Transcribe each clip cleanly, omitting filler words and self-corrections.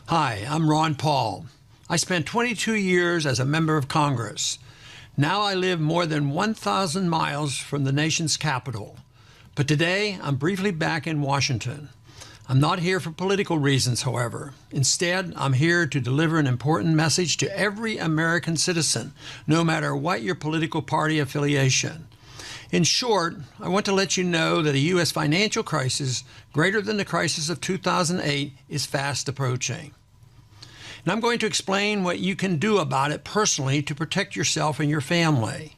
Hi, I'm Ron Paul. I spent 22 years as a member of Congress. Now I live more than 1,000 miles from the nation's capital. But today, I'm briefly back in Washington. I'm not here for political reasons, however. Instead, I'm here to deliver an important message to every American citizen, no matter what your political party affiliation. In short, I want to let you know that a U.S. financial crisis greater than the crisis of 2008 is fast approaching. And I'm going to explain what you can do about it personally to protect yourself and your family.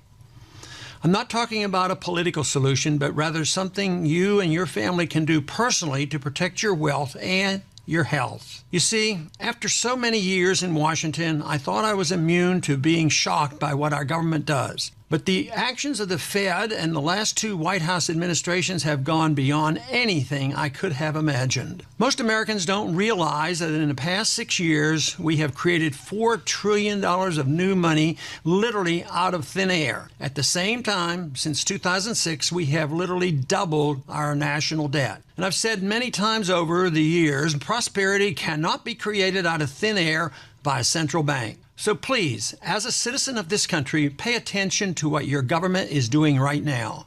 I'm not talking about a political solution, but rather something you and your family can do personally to protect your wealth and your health. You see, after so many years in Washington, I thought I was immune to being shocked by what our government does. But the actions of the Fed and the last two White House administrations have gone beyond anything I could have imagined. Most Americans don't realize that in the past 6 years, we have created $4 trillion of new money literally out of thin air. At the same time, since 2006, we have literally doubled our national debt. And I've said many times over the years, prosperity cannot be created out of thin air by a central bank. So please, as a citizen of this country, pay attention to what your government is doing right now.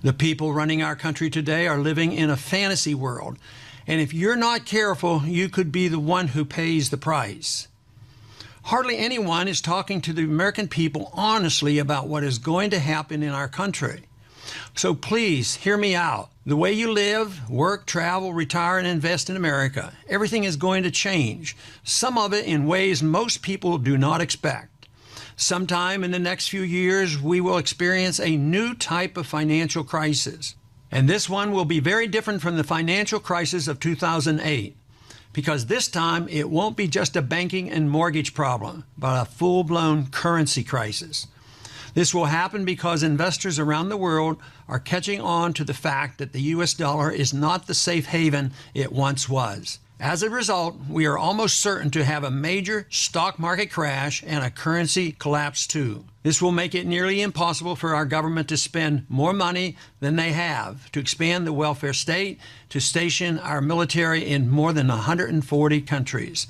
The people running our country today are living in a fantasy world, and if you're not careful, you could be the one who pays the price. Hardly anyone is talking to the American people honestly about what is going to happen in our country. So please, hear me out. The way you live, work, travel, retire, and invest in America, everything is going to change, some of it in ways most people do not expect. Sometime in the next few years, we will experience a new type of financial crisis. And this one will be very different from the financial crisis of 2008, because this time it won't be just a banking and mortgage problem, but a full-blown currency crisis. This will happen because investors around the world are catching on to the fact that the U.S. dollar is not the safe haven it once was. As a result, we are almost certain to have a major stock market crash and a currency collapse too. This will make it nearly impossible for our government to spend more money than they have, to expand the welfare state, to station our military in more than 140 countries.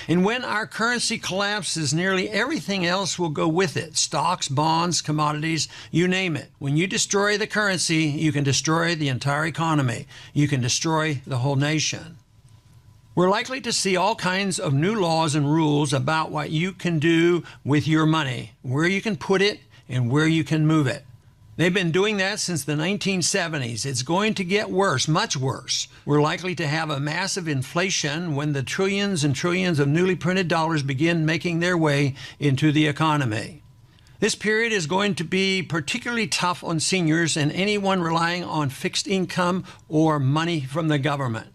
And when our currency collapses, nearly everything else will go with it. Stocks, bonds, commodities, you name it. When you destroy the currency, you can destroy the entire economy. You can destroy the whole nation. We're likely to see all kinds of new laws and rules about what you can do with your money, where you can put it, and where you can move it. They've been doing that since the 1970s. It's going to get worse, much worse. We're likely to have a massive inflation when the trillions and trillions of newly printed dollars begin making their way into the economy. This period is going to be particularly tough on seniors and anyone relying on fixed income or money from the government.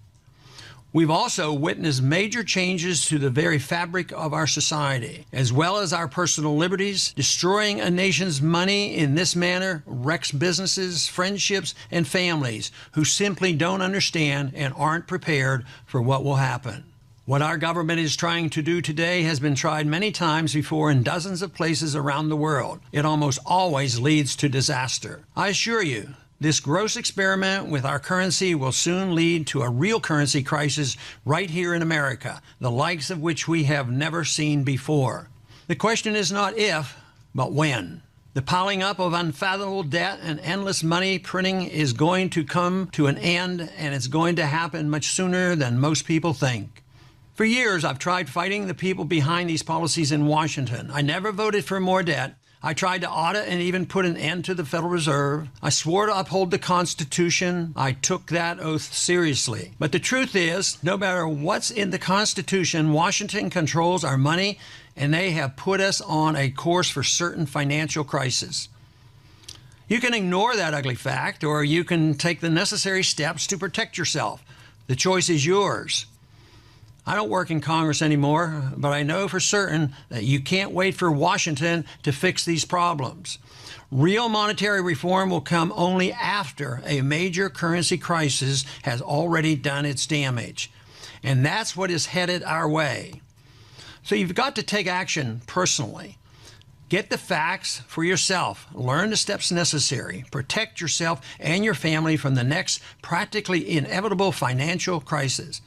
We've also witnessed major changes to the very fabric of our society, as well as our personal liberties. Destroying a nation's money in this manner wrecks businesses, friendships, and families who simply don't understand and aren't prepared for what will happen. What our government is trying to do today has been tried many times before in dozens of places around the world. It almost always leads to disaster. I assure you, this gross experiment with our currency will soon lead to a real currency crisis right here in America, the likes of which we have never seen before. The question is not if, but when. The piling up of unfathomable debt and endless money printing is going to come to an end, and it's going to happen much sooner than most people think. For years, I've tried fighting the people behind these policies in Washington. I never voted for more debt. I tried to audit and even put an end to the Federal Reserve. I swore to uphold the Constitution. I took that oath seriously. But the truth is, no matter what's in the Constitution, Washington controls our money, and they have put us on a course for certain financial crisis. You can ignore that ugly fact, or you can take the necessary steps to protect yourself. The choice is yours. I don't work in Congress anymore, but I know for certain that you can't wait for Washington to fix these problems. Real monetary reform will come only after a major currency crisis has already done its damage. And that's what is headed our way. So you've got to take action personally. Get the facts for yourself. Learn the steps necessary. Protect yourself and your family from the next practically inevitable financial crisis.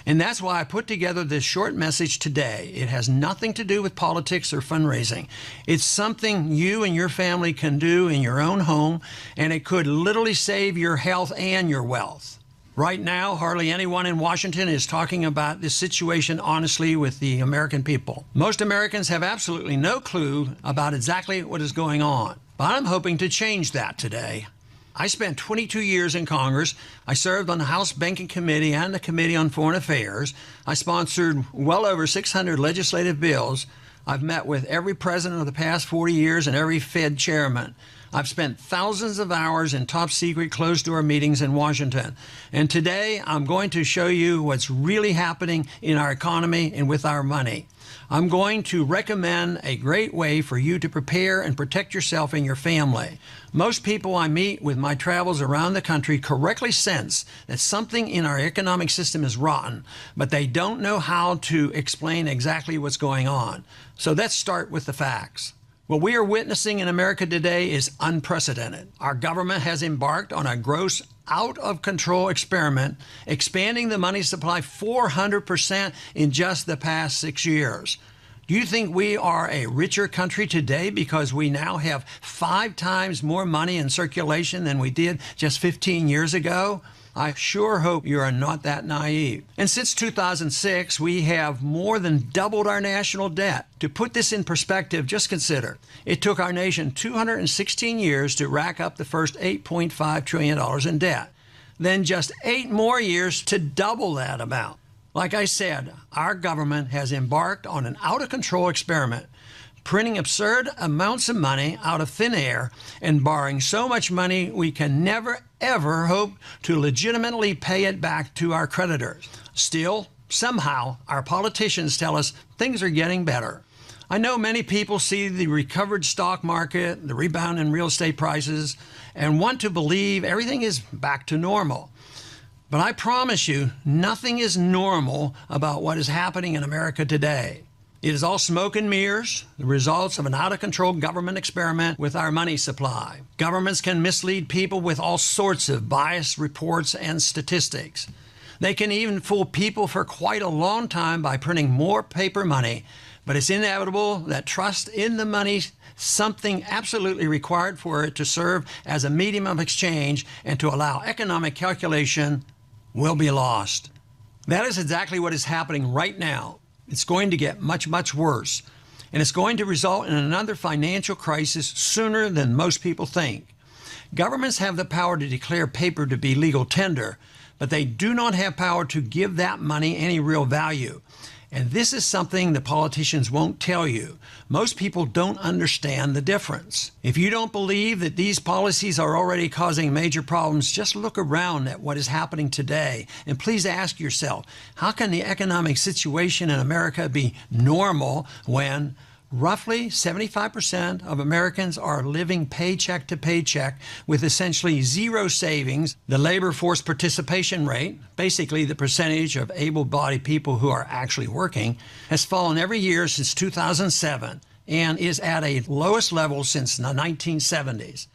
And that's why I put together this short message today. It has nothing to do with politics or fundraising. It's something you and your family can do in your own home, and it could literally save your health and your wealth. Right now, hardly anyone in Washington is talking about this situation honestly with the American people. Most Americans have absolutely no clue about exactly what is going on. But I'm hoping to change that today. I spent 22 years in Congress. I served on the House Banking Committee and the Committee on Foreign Affairs. I sponsored well over 600 legislative bills. I've met with every president of the past 40 years and every Fed chairman. I've spent thousands of hours in top-secret, closed-door meetings in Washington. And today, I'm going to show you what's really happening in our economy and with our money. I'm going to recommend a great way for you to prepare and protect yourself and your family. Most people I meet with my travels around the country correctly sense that something in our economic system is rotten, but they don't know how to explain exactly what's going on. So let's start with the facts. What we are witnessing in America today is unprecedented. Our government has embarked on a gross out-of-control experiment, expanding the money supply 400% in just the past 6 years. Do you think we are a richer country today because we now have 5 times more money in circulation than we did just 15 years ago? I sure hope you are not that naive. And since 2006, we have more than doubled our national debt. To put this in perspective, just consider, it took our nation 216 years to rack up the first $8.5 trillion in debt. Then just 8 more years to double that amount. Like I said, our government has embarked on an out-of-control experiment, printing absurd amounts of money out of thin air and borrowing so much money we can never, ever hope to legitimately pay it back to our creditors. Still, somehow, our politicians tell us things are getting better. I know many people see the recovered stock market, the rebound in real estate prices, and want to believe everything is back to normal. But I promise you, nothing is normal about what is happening in America today. It is all smoke and mirrors, the results of an out-of-control government experiment with our money supply. Governments can mislead people with all sorts of biased reports and statistics. They can even fool people for quite a long time by printing more paper money, but it's inevitable that trust in the money, something absolutely required for it to serve as a medium of exchange and to allow economic calculation, will be lost. That is exactly what is happening right now. It's going to get much, much worse, and it's going to result in another financial crisis sooner than most people think. Governments have the power to declare paper to be legal tender, but they do not have power to give that money any real value. And this is something the politicians won't tell you. Most people don't understand the difference. If you don't believe that these policies are already causing major problems, just look around at what is happening today. And please ask yourself, how can the economic situation in America be normal when roughly 75% of Americans are living paycheck to paycheck with essentially zero savings? The labor force participation rate, basically the percentage of able-bodied people who are actually working, has fallen every year since 2007 and is at a lowest level since the 1970s.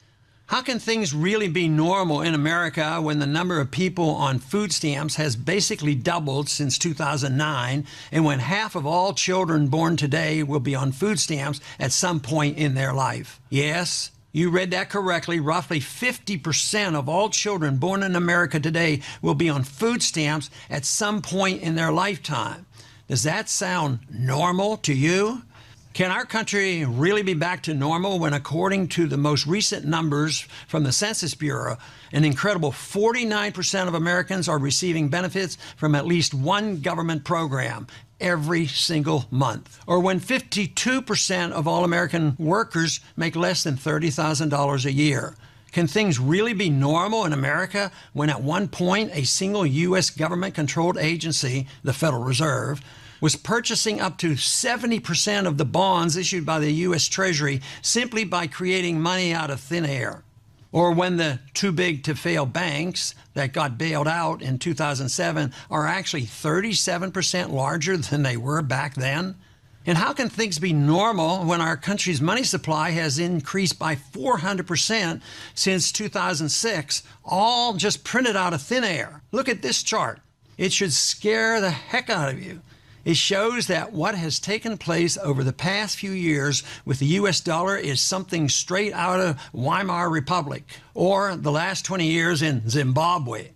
How can things really be normal in America when the number of people on food stamps has basically doubled since 2009 and when half of all children born today will be on food stamps at some point in their life? Yes, you read that correctly. Roughly 50% of all children born in America today will be on food stamps at some point in their lifetime. Does that sound normal to you? Can our country really be back to normal when, according to the most recent numbers from the Census Bureau, an incredible 49% of Americans are receiving benefits from at least one government program every single month? Or when 52% of all American workers make less than $30,000 a year? Can things really be normal in America when at one point a single U.S. government-controlled agency, the Federal Reserve, was purchasing up to 70% of the bonds issued by the U.S. Treasury simply by creating money out of thin air? Or when the too-big-to-fail banks that got bailed out in 2007 are actually 37% larger than they were back then? And how can things be normal when our country's money supply has increased by 400% since 2006, all just printed out of thin air? Look at this chart. It should scare the heck out of you. It shows that what has taken place over the past few years with the U.S. dollar is something straight out of Weimar Republic or the last 20 years in Zimbabwe.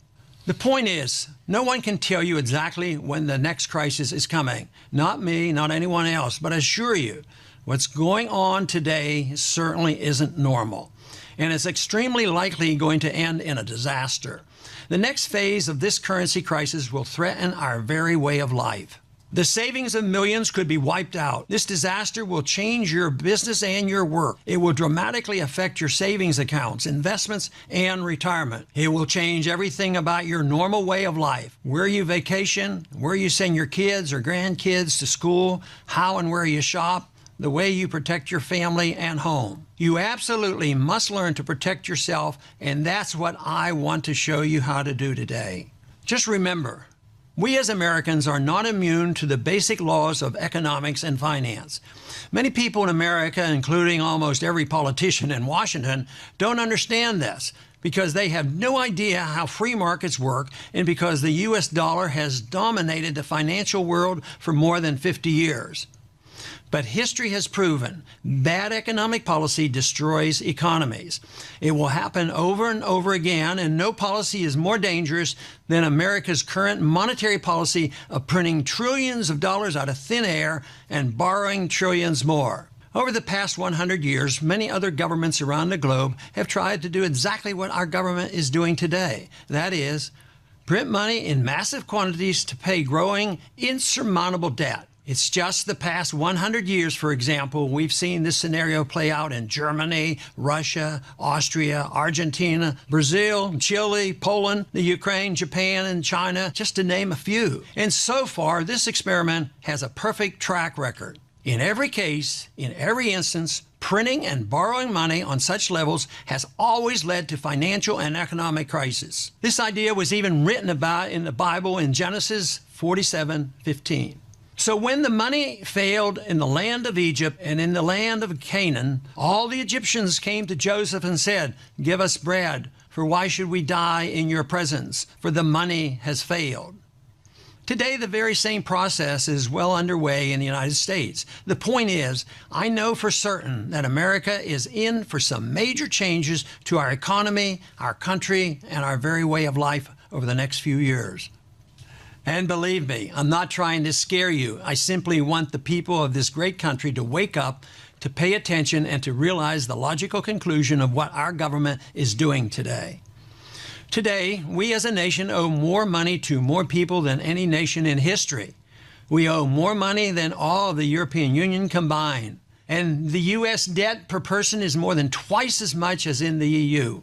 The point is, no one can tell you exactly when the next crisis is coming. Not me, not anyone else, but I assure you, what's going on today certainly isn't normal, and it's extremely likely going to end in a disaster. The next phase of this currency crisis will threaten our very way of life. The savings of millions could be wiped out. This disaster will change your business and your work. It will dramatically affect your savings accounts, investments, and retirement. It will change everything about your normal way of life. Where you vacation, where you send your kids or grandkids to school, how and where you shop, the way you protect your family and home. You absolutely must learn to protect yourself, and that's what I want to show you how to do today. Just remember, we as Americans are not immune to the basic laws of economics and finance. Many people in America, including almost every politician in Washington, don't understand this because they have no idea how free markets work and because the U.S. dollar has dominated the financial world for more than 50 years. But history has proven bad economic policy destroys economies. It will happen over and over again, and no policy is more dangerous than America's current monetary policy of printing trillions of dollars out of thin air and borrowing trillions more. Over the past 100 years, many other governments around the globe have tried to do exactly what our government is doing today. That is, print money in massive quantities to pay growing, insurmountable debt. It's just the past 100 years, for example, we've seen this scenario play out in Germany, Russia, Austria, Argentina, Brazil, Chile, Poland, the Ukraine, Japan, and China, just to name a few. And so far, this experiment has a perfect track record. In every case, in every instance, printing and borrowing money on such levels has always led to financial and economic crisis. This idea was even written about in the Bible in Genesis 47:15. So when the money failed in the land of Egypt and in the land of Canaan, all the Egyptians came to Joseph and said, "Give us bread, for why should we die in your presence? For the money has failed." Today, the very same process is well underway in the United States. The point is, I know for certain that America is in for some major changes to our economy, our country, and our very way of life over the next few years. And believe me, I'm not trying to scare you. I simply want the people of this great country to wake up, to pay attention, and to realize the logical conclusion of what our government is doing today. Today, we as a nation owe more money to more people than any nation in history. We owe more money than all of the European Union combined. And the U.S. debt per person is more than twice as much as in the EU.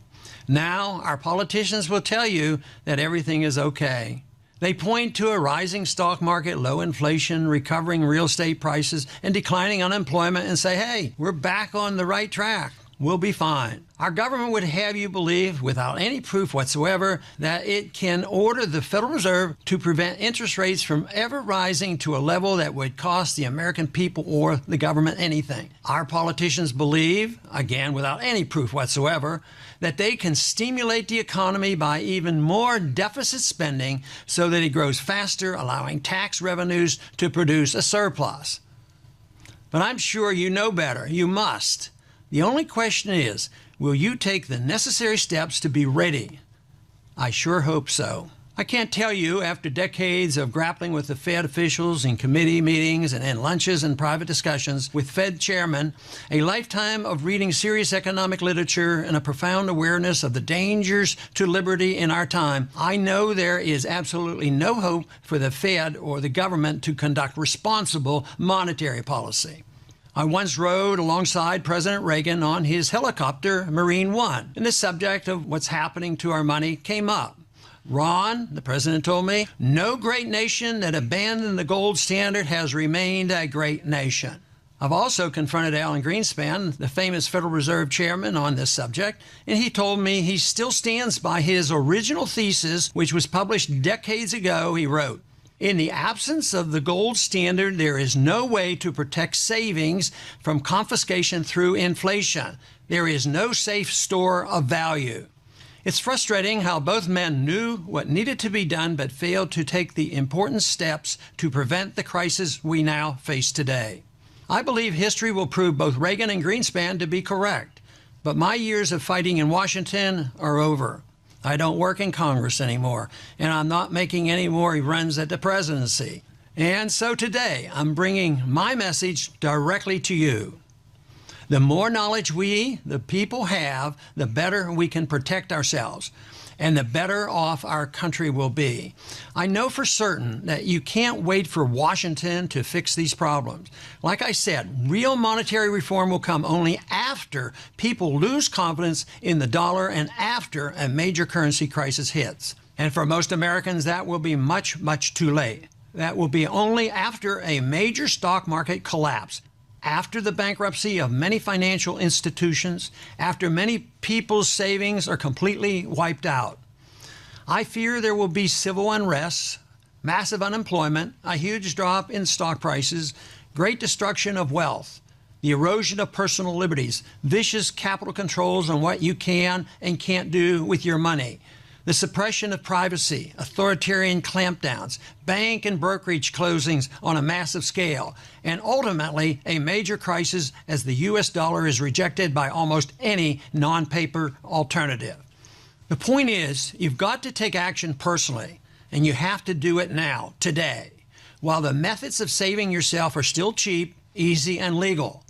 Now, our politicians will tell you that everything is okay. They point to a rising stock market, low inflation, recovering real estate prices, and declining unemployment and say, hey, we're back on the right track. We'll be fine. Our government would have you believe, without any proof whatsoever, that it can order the Federal Reserve to prevent interest rates from ever rising to a level that would cost the American people or the government anything. Our politicians believe, again without any proof whatsoever, that they can stimulate the economy by even more deficit spending so that it grows faster, allowing tax revenues to produce a surplus. But I'm sure you know better. You must. The only question is, will you take the necessary steps to be ready? I sure hope so. I can't tell you, after decades of grappling with the Fed officials in committee meetings and in lunches and private discussions with Fed chairmen, a lifetime of reading serious economic literature and a profound awareness of the dangers to liberty in our time, I know there is absolutely no hope for the Fed or the government to conduct responsible monetary policy. I once rode alongside President Reagan on his helicopter, Marine One, and the subject of what's happening to our money came up. Ron, the president told me, no great nation that abandoned the gold standard has remained a great nation. I've also confronted Alan Greenspan, the famous Federal Reserve chairman, on this subject, and he told me he still stands by his original thesis, which was published decades ago. He wrote, "In the absence of the gold standard, there is no way to protect savings from confiscation through inflation. There is no safe store of value." It's frustrating how both men knew what needed to be done but failed to take the important steps to prevent the crisis we now face today. I believe history will prove both Reagan and Greenspan to be correct, but my years of fighting in Washington are over. I don't work in Congress anymore, and I'm not making any more runs at the presidency. And so today, I'm bringing my message directly to you. The more knowledge we, the people, have, the better we can protect ourselves, and the better off our country will be. I know for certain that you can't wait for Washington to fix these problems. Like I said, real monetary reform will come only after people lose confidence in the dollar and after a major currency crisis hits. And for most Americans, that will be much, much too late. That will be only after a major stock market collapse, after the bankruptcy of many financial institutions, after many people's savings are completely wiped out. I fear there will be civil unrest, massive unemployment, a huge drop in stock prices, great destruction of wealth, the erosion of personal liberties, vicious capital controls on what you can and can't do with your money, the suppression of privacy, authoritarian clampdowns, bank and brokerage closings on a massive scale, and ultimately a major crisis as the U.S. dollar is rejected by almost any non-paper alternative. The point is, you've got to take action personally, and you have to do it now, today, while the methods of saving yourself are still cheap, easy, and legal.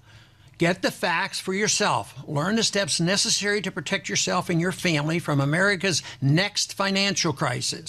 Get the facts for yourself. Learn the steps necessary to protect yourself and your family from America's next financial crisis.